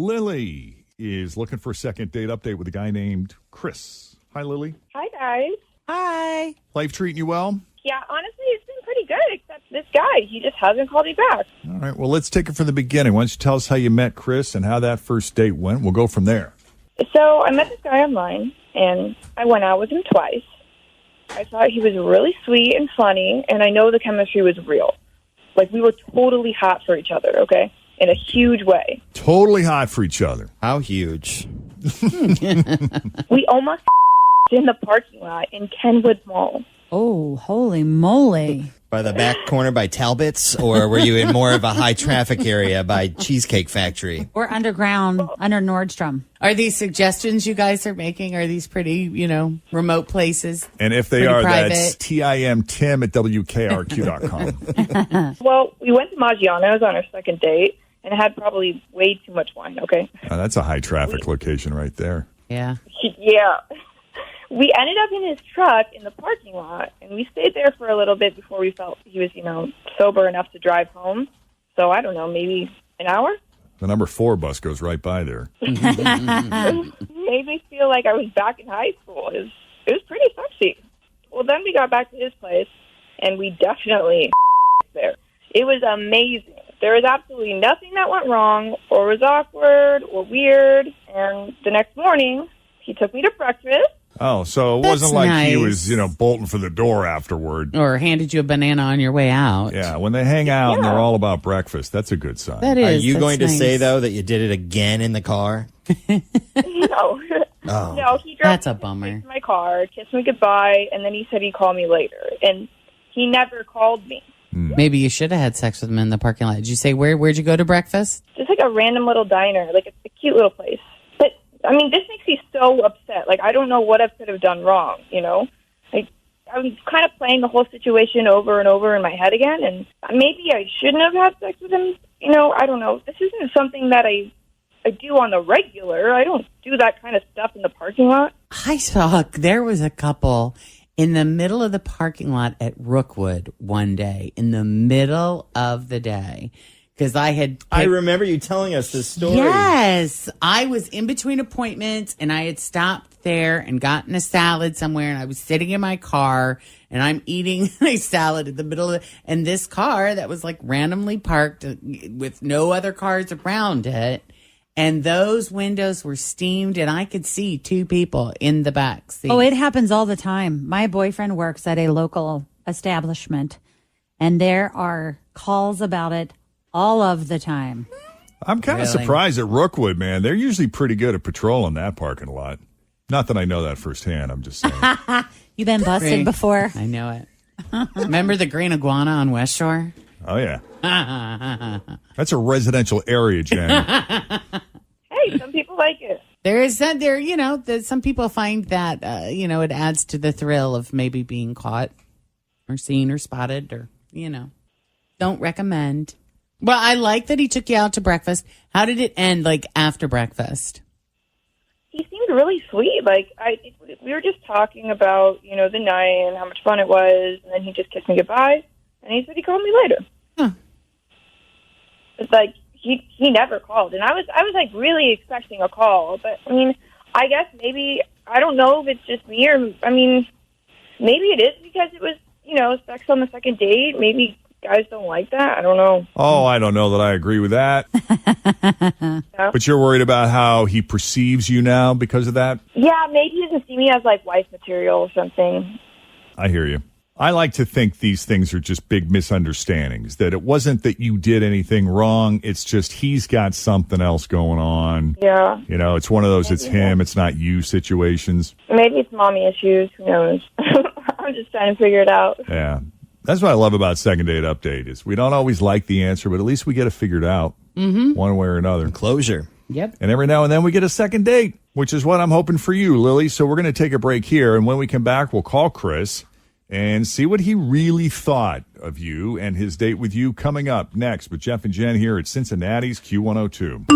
Lily is looking for a second date update with a guy named Chris. Hi, Lily. Hi, guys. Hi. Life treating you well? Yeah, honestly, it's been pretty good, except this guy. He just hasn't called me back. All right, well, let's take it from the beginning. Why don't you tell us how you met Chris and how that first date went? We'll go from there. So I met this guy online, and I went out with him twice. I thought he was really sweet and funny, and I know the chemistry was real. Like, we were totally hot for each other, okay? In a huge way. Totally hot for each other. How huge? We almost in the parking lot in Kenwood Mall. Oh, holy moly. By the back corner by Talbot's, or were you in more of a high traffic area by Cheesecake Factory? Or underground, under Nordstrom. Are these suggestions you guys are making? Are these pretty, remote places? And if they Pretty are, private. that's timtim@wkrq.com. Well, we went to Maggiano's on our second date, and had probably way too much wine, okay? That's a high traffic location right there. Yeah. Yeah. We ended up in his truck in the parking lot, and we stayed there for a little bit before we felt he was, sober enough to drive home. So, I don't know, maybe an hour? The number 4 bus goes right by there. It made me feel like I was back in high school. It was pretty sexy. Well, then we got back to his place, and we definitely there. It was amazing. There was absolutely nothing that went wrong or was awkward or weird. And the next morning, he took me to breakfast. Oh, so it That's wasn't like he nice. was, bolting for the door afterward. Or handed you a banana on your way out. Yeah, when they hang out and they're all about breakfast, that's a good sign. That Are is. you that's going to nice. say, though, that you did it again in the car? No. Oh. No, he drove That's a me bummer. to my car, kissed me goodbye, and then he said he'd call me later. And he never called me. Maybe you should have had sex with him in the parking lot. Did you say where'd you go to breakfast? Just like a random little diner. Like, it's a cute little place. But, this makes me so upset. Like, I don't know what I could have done wrong, Like, I'm kind of playing the whole situation over and over in my head again, and maybe I shouldn't have had sex with him. I don't know. This isn't something that I do on the regular. I don't do that kind of stuff in the parking lot. I saw there was a couple in the middle of the parking lot at Rookwood one day, in the middle of the day, because I remember you telling us this story. Yes. I was in between appointments, and I had stopped there and gotten a salad somewhere, and I was sitting in my car, and I'm eating a salad in the middle of and this car that was like randomly parked with no other cars around it. And those windows were steamed, and I could see 2 people in the back seat. Oh, it happens all the time. My boyfriend works at a local establishment, and there are calls about it all of the time. I'm kind of Really? surprised at Rookwood, man. They're usually pretty good at patrolling that parking lot. Not that I know that firsthand. I'm just saying. You been busted Green. before? I know it. Remember the green iguana on West Shore? Oh, yeah. That's a residential area, Jen. Hey, some people like it. There is that that some people find that, it adds to the thrill of maybe being caught or seen or spotted or, don't recommend. Well, I like that he took you out to breakfast. How did it end, like, after breakfast? He seemed really sweet. Like, we were just talking about, the night and how much fun it was, and then he just kissed me goodbye, and he said he'd call me later. Huh. It's like, he never called, and I was like really expecting a call, but I guess maybe, I don't know if it's just me or, maybe it is because it was, sex on the second date. Maybe guys don't like that. I don't know. Oh, I don't know that I agree with that. Yeah. But you're worried about how he perceives you now because of that? Yeah, maybe he doesn't see me as like wife material or something. I hear you. I like to think these things are just big misunderstandings, that it wasn't that you did anything wrong. It's just he's got something else going on. Yeah. It's one of those it's him, it's not you situations. Maybe it's mommy issues. Who knows? I'm just trying to figure it out. Yeah. That's what I love about Second Date Update is we don't always like the answer, but at least we get it figured out one way or another. Closure. Yep. And every now and then we get a second date, which is what I'm hoping for you, Lily. So we're going to take a break here. And when we come back, we'll call Chris and see what he really thought of you and his date with you coming up next with Jeff and Jen here at Cincinnati's Q102.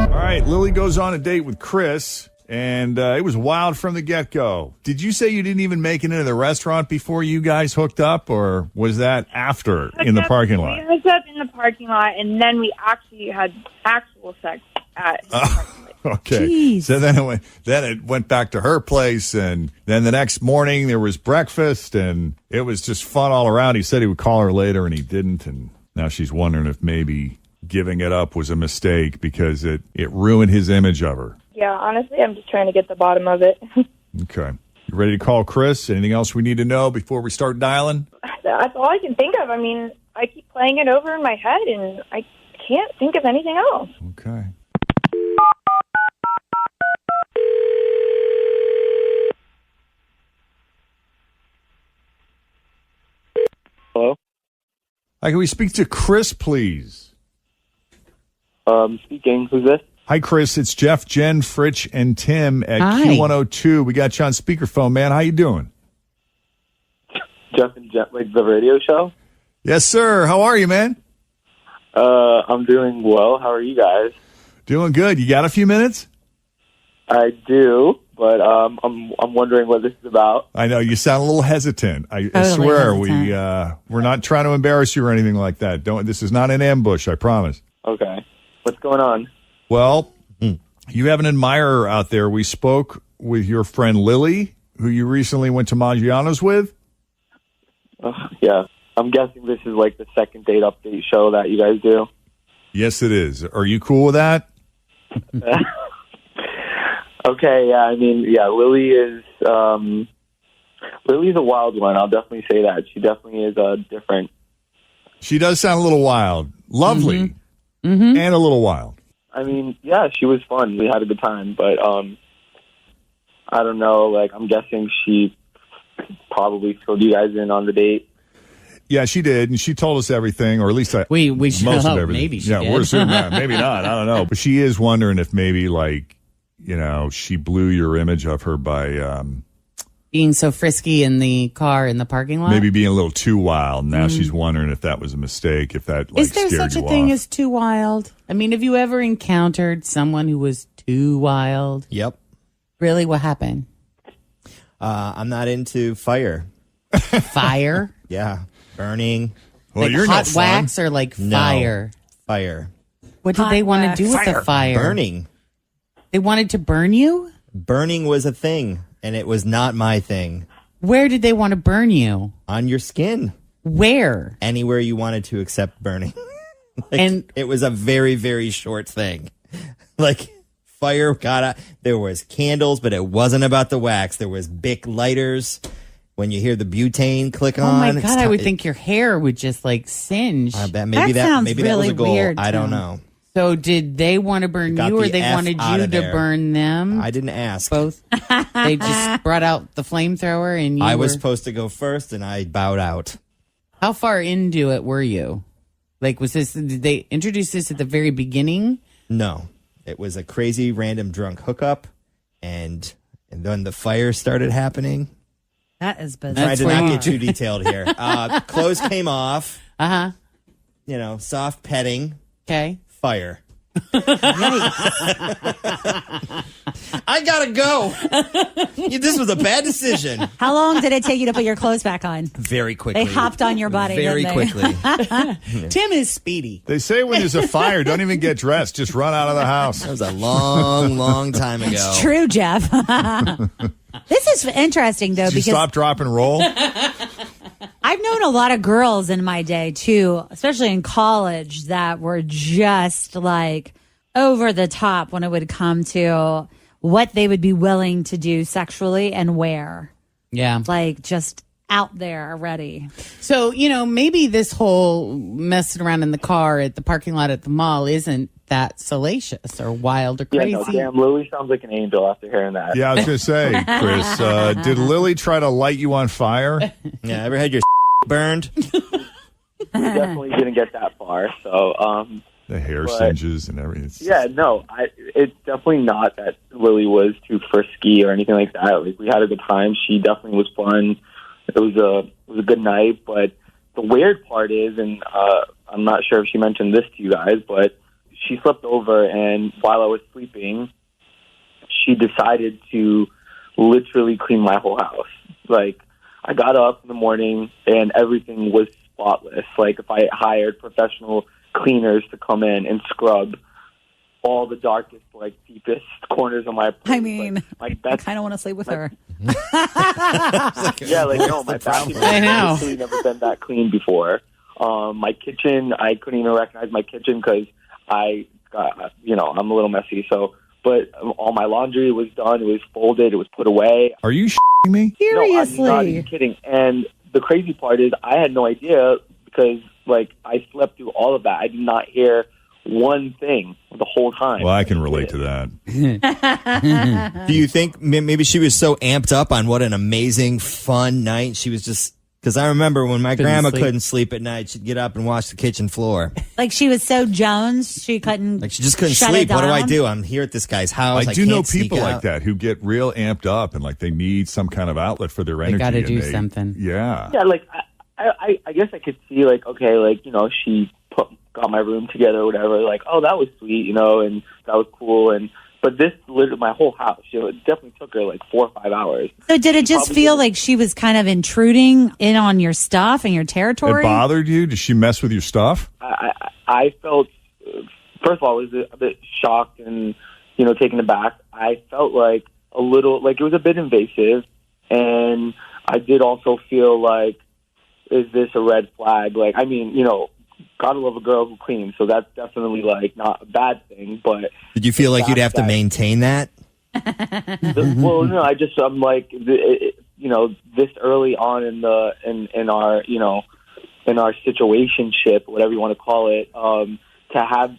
All right, Lily goes on a date with Chris, and it was wild from the get-go. Did you say you didn't even make it into the restaurant before you guys hooked up, or was that after in the parking lot? We hooked up in in the parking lot, and then we actually had actual sex at the parking lot. Okay. Jeez. So then it went back to her place, and then the next morning there was breakfast, and it was just fun all around. He said he would call her later, and he didn't, and now she's wondering if maybe giving it up was a mistake because it ruined his image of her. Yeah, honestly, I'm just trying to get the bottom of it. Okay. You ready to call Chris? Anything else we need to know before we start dialing? That's all I can think of. I mean, I keep playing it over in my head, and I can't think of anything else. Okay. Hello? Hi, can we speak to Chris, please? Speaking. Who's this? Hi, Chris. It's Jeff, Jen, Fritch, and Tim at Hi. Q102. We got you on speakerphone, man. How you doing? Jeff and Jen, like the radio show? Yes, sir. How are you, man? I'm doing well. How are you guys? Doing good. You got a few minutes? I do, but I'm wondering what this is about. I know you sound a little hesitant. I Totally swear hesitant. we're not trying to embarrass you or anything like that. This is not an ambush, I promise. Okay. What's going on? Well, you have an admirer out there. We spoke with your friend Lily, who you recently went to Maggiano's with. Yeah. I'm guessing this is like the second date update show that you guys do. Yes, it is. Are you cool with that? Okay, yeah, I mean, yeah, Lily's a wild one. I'll definitely say that. She definitely is different. She does sound a little wild. Lovely. And a little wild. I mean, yeah, she was fun. We had a good time, but I don't know, like, I'm guessing she probably filled you guys in on the date. Yeah, she did, and she told us everything, or at least We most should of hope everything. maybe she yeah, did. we're assuming that. Maybe not. I don't know. But she is wondering if maybe, like, she blew your image of her by Being so frisky in the car in the parking lot. maybe being a little too wild. Now she's wondering if that was a mistake, if that like Is there scared such a you thing off. as too wild? I mean, have you ever encountered someone who was too wild? Yep. Really, what happened? I'm not into fire. Fire? Yeah. Burning. Well, like you're no hot fun. wax or like No. fire? Fire. What did they want to do with the fire? Burning. They wanted to burn you? Burning was a thing, and it was not my thing. Where did they want to burn you? On your skin. Where? Anywhere you wanted to accept burning. And It was a very, very short thing. Like, fire got out. There was candles, but it wasn't about the wax. There was Bic lighters. When you hear the butane click oh on. my it's God, I ti- would think your hair would just like singe. I bet maybe That sounds maybe that was really a goal. weird, I don't Tim. know. So did they want to burn Got you or the they F wanted out you of to there. burn them? I didn't ask. Both. They just brought out the flamethrower and you I was were- supposed to go first, and I bowed out. How far into it were you? Like, did they introduce this at the very beginning? No, it was a crazy random drunk hookup, and then the fire started happening. That is bizarre. Trying That's to where not you- get too detailed here. Clothes came off. Uh-huh. Soft petting. Okay. Fire. I gotta go. This was a bad decision. How long did it take you to put your clothes back on? Very quickly. They hopped on your body. Very didn't they? quickly. Tim is speedy. They say when there's a fire, don't even get dressed. Just run out of the house. That was a long, long time ago. It's true, Jeff. This is interesting, though, Did you because stop, drop, and roll? I've known a lot of girls in my day, too, especially in college, that were just like over the top when it would come to what they would be willing to do sexually and where. Yeah. Like just out there already. So, maybe this whole messing around in the car at the parking lot at the mall isn't that salacious or wild or Yeah, crazy. no, damn, Lily sounds like an angel after hearing that. Yeah, I was going to say, Chris, did Lily try to light you on fire? Yeah, ever had your burned? We definitely didn't get that far. So, The hair But- singes and everything. yeah, no, it's definitely not that Lily was too frisky or anything like that. Like, we had a good time. She definitely was fun. It was a good night. But the weird part is, and I'm not sure if she mentioned this to you guys, but she slept over, and while I was sleeping, she decided to literally clean my whole house. Like, I got up in the morning, and everything was spotless. Like if I hired professional cleaners to come in and scrub all the darkest, like deepest corners of my place. I mean, like I kind of want to sleep with her. yeah, like no, my bathroom I know. has actually never been that clean before. My kitchen, I couldn't even recognize my kitchen because I got, I'm a little messy. So, but all my laundry was done. It was folded. It was put away. Are you shitting me? Seriously. No, I'm not even kidding. And the crazy part is, I had no idea because, like, I slept through all of that. I did not hear one thing the whole time. Well, I can relate to that. Do you think maybe she was so amped up on what an amazing, fun night? She was just, because I remember when my grandma sleep. couldn't sleep at night, she'd get up and wash the kitchen floor. Like she was so Jones, she couldn't. Like she just couldn't shut sleep. it What do I down. do? I'm here at this guy's house. I do can't know sneak people like out. that who get real amped up and like they need some kind of outlet for their energy. gotta and do something. Yeah. Yeah, like I guess I could see, like, okay, like, she got my room together or whatever. Like, oh, that was sweet, and that was cool. But this literally, my whole house, it definitely took her like 4 or 5 hours. So did it just feel like she was kind of intruding in on your stuff and your territory? It bothered you? Did she mess with your stuff? I felt, first of all, I was a bit shocked and, taken aback. I felt like a little, like it was a bit invasive. And I did also feel like, is this a red flag? Like, I mean, gotta love a girl who cleans, so that's definitely like not a bad thing. But Did you feel like you'd have to maintain that? well, no, I'm like, this early on in our in our situationship, whatever you want to call it, to have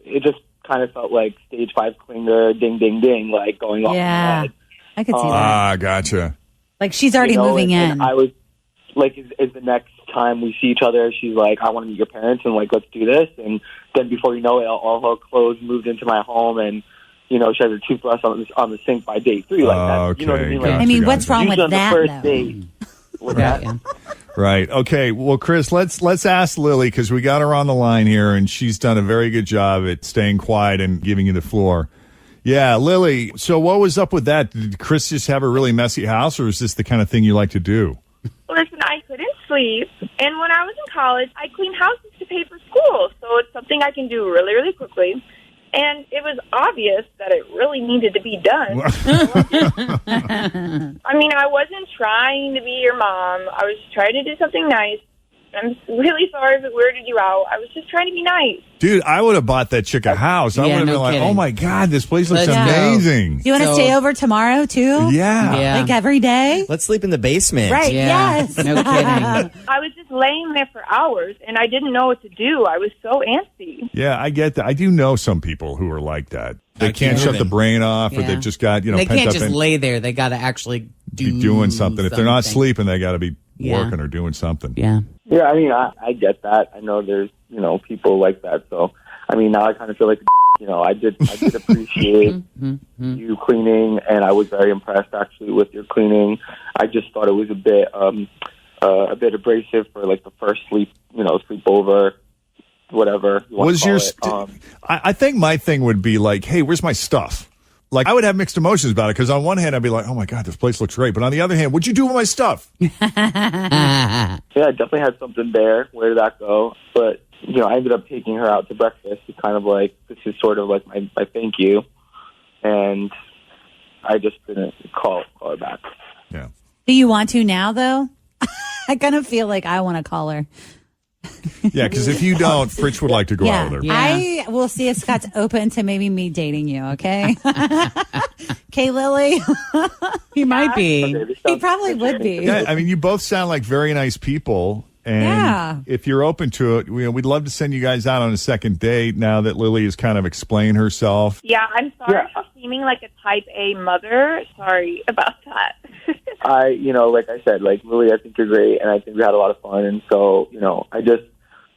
it just kind of felt like stage 5 clinger, ding ding ding, like going off. Yeah, in my head. I could see that. Ah, gotcha. Like she's already moving in. And I was like, is the next time we see each other, she's like, I want to meet your parents and like, let's do this. And then before you know it, all her clothes moved into my home, and she has a toothbrush on the sink by day 3. Like that, you know what I mean? Like, I mean, what's wrong with usually on that? the first Though? date. With Yeah, that. yeah. Right. Okay. Well, Chris, let's ask Lily because we got her on the line here, and she's done a very good job at staying quiet and giving you the floor. Yeah, Lily. So, what was up with that? Did Chris just have a really messy house, or is this the kind of thing you like to do? Listen, I couldn't sleep, and when I was in college, I cleaned houses to pay for school, so it's something I can do really, really quickly. And it was obvious that it really needed to be done. I mean, I wasn't trying to be your mom. I was trying to do something nice. I'm really sorry if it weirded you out. I was just trying to be nice. Dude, I would have bought that chick a house. I Yeah, would have no been like, kidding. oh my God, this place looks Let's go. amazing. Do you want to So- stay over tomorrow too? Yeah. Yeah. Like every day? Let's sleep in the basement. Right. Yeah, Yes. no kidding. I was just laying there for hours, and I didn't know what to do. I was so antsy. Yeah, I get that. I do know some people who are like that. They I can't can't shut the even. brain off, or Yeah. they've just got, They pent can't up just in lay there. They got to actually be doing something. If they're not sleeping, they got to be Yeah. working or doing something. Yeah. Yeah, I mean, I get that. I know there's, people like that. So, I mean, now I kind of feel like, I did appreciate you cleaning, and I was very impressed actually with your cleaning. I just thought it was a bit abrasive for like the first sleepover, whatever you want Was to call your it. I think my thing would be like, hey, where's my stuff? Like, I would have mixed emotions about it because on one hand, I'd be like, oh my God, this place looks great. But on the other hand, what'd you do with my stuff? Yeah, I definitely had something there. Where did that go? But, I ended up taking her out to breakfast. It's kind of like, this is sort of like my thank you. And I just didn't call her back. Yeah. Do you want to now though? I kind of feel like I want to call her. Yeah, because if you don't, Fritz would like to go out with her. Yeah. I will see if Scott's open to maybe me dating you, okay? Okay, Lily? He might be. He probably would be. Yeah, I mean, you both sound like very nice people. And Yeah. if you're open to it, we'd love to send you guys out on a second date now that Lily has kind of explained herself. Yeah, I'm sorry Yeah. for seeming like a type A mother. Sorry about that. Like I said, like, Lily, I think you're great, and I think we had a lot of fun. And so, I just,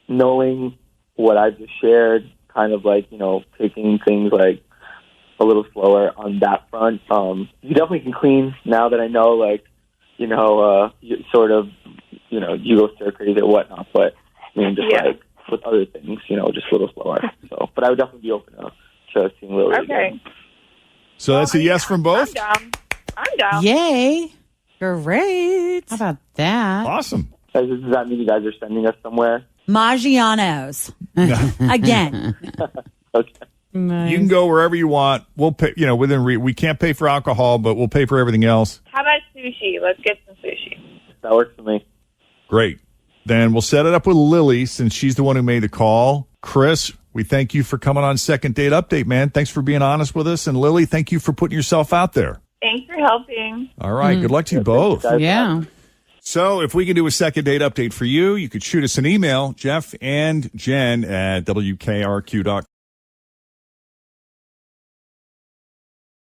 knowing what I just shared, kind of like, taking things like a little slower on that front. You definitely can clean now that I know, like, you sort of, you go stir crazy or whatnot. But, I mean, just Yeah. like with other things, just a little slower. So, but I would definitely be open to seeing Lily Okay. again. So that's a yes from both? I'm down. I'm down. Yay. Great. How about that? Awesome. Does that mean you guys are sending us somewhere? Maggiano's. Again. Okay. You can go wherever you want. We'll pay, we can't pay for alcohol, but we'll pay for everything else. How about sushi? Let's get some sushi. That works for me. Great. Then we'll set it up with Lily since she's the one who made the call. Chris, we thank you for coming on Second Date Update, man. Thanks for being honest with us. And Lily, thank you for putting yourself out there. Thanks for helping. All right. Good luck to you both. Yeah. So if we can do a Second Date Update for you, you could shoot us an email, Jeff and Jen at WKRQ.com.